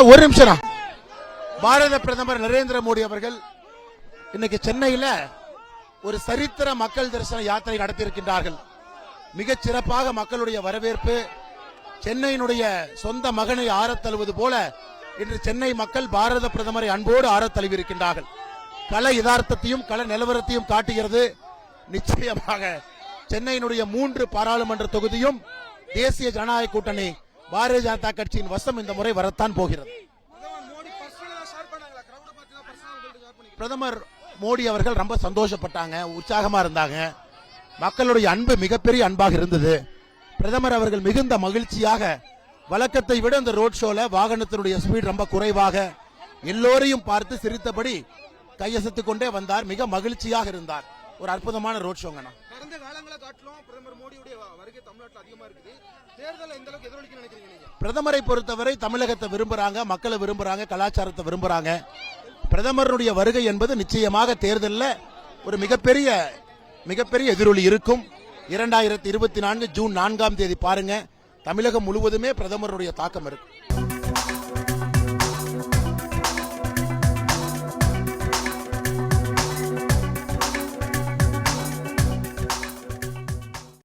ஒரு நிமிஷம். பாரத பிரதமர் நரேந்திர மோடி அவர்கள் இன்னைக்கு சென்னையில ஒரு சரித்திர மக்கள் தரிசன யாத்திரை நடத்தியிருக்கின்றார்கள். மிகச் சிறப்பாக மக்களுடைய வரவேற்பு. சென்னையினுடைய சொந்த மகனை ஆறத் தழுவது போல இன்று சென்னை மக்கள் பாரத பிரதமரை அன்போடு ஆறத் தழுவியிருக்கின்றார்கள். கள யதார்த்தத்தையும் கள நிலவரத்தையும் காட்டுகிறது. நிச்சயமாக சென்னையினுடைய 3 பாராளுமன்ற தொகுதியும் தேசிய ஜனநாயக கூட்டணி பாரதிய ஜனதா கட்சியின் வசம் இந்த முறை வரத்தான் போகிறது. பிரதமர் மோடி அவர்கள் ரொம்ப சந்தோஷப்பட்டாங்க, உற்சாகமா இருந்தாங்க. மக்களுடைய அன்பு மிகப்பெரிய அன்பாக இருந்தது. பிரதமர் அவர்கள் மிகுந்த மகிழ்ச்சியாக, வழக்கத்தை விட இந்த ரோட் ஷோல வாகனத்தினுடைய ஸ்பீட் ரொம்ப குறைவாக, எல்லோரையும் பார்த்து சிரித்தபடி கையசத்துக் கொண்டே வந்தார். மிக மகிழ்ச்சியாக இருந்தார். ஒரு அற்புதமான ரோட் ஷோங்கண்ணா. கடந்த காலங்களை காட்டிலும் பிரதமர் மோடியுடைய வருகை தமிழ்நாட்டில் அதிகமா இருக்குது. தேர்தல் எந்த அளவுக்கு எதிரொலிக்க நினைக்கிறீங்க நீங்க? பிரதமரை பொறுத்தவரை தமிழகத்தை விரும்புறாங்க, மக்களை விரும்புறாங்க, கலாச்சாரத்தை விரும்புறாங்க. பிரதமருடைய வருகை என்பது நிச்சயமாக தேர்தலில் ஒரு மிகப்பெரிய எதிரொலி இருக்கும். 2024 ஜூன் 4ஆம் தேதி பாருங்க, தமிழகம் முழுவதுமே பிரதமருடைய தாக்கம் இருக்கும்.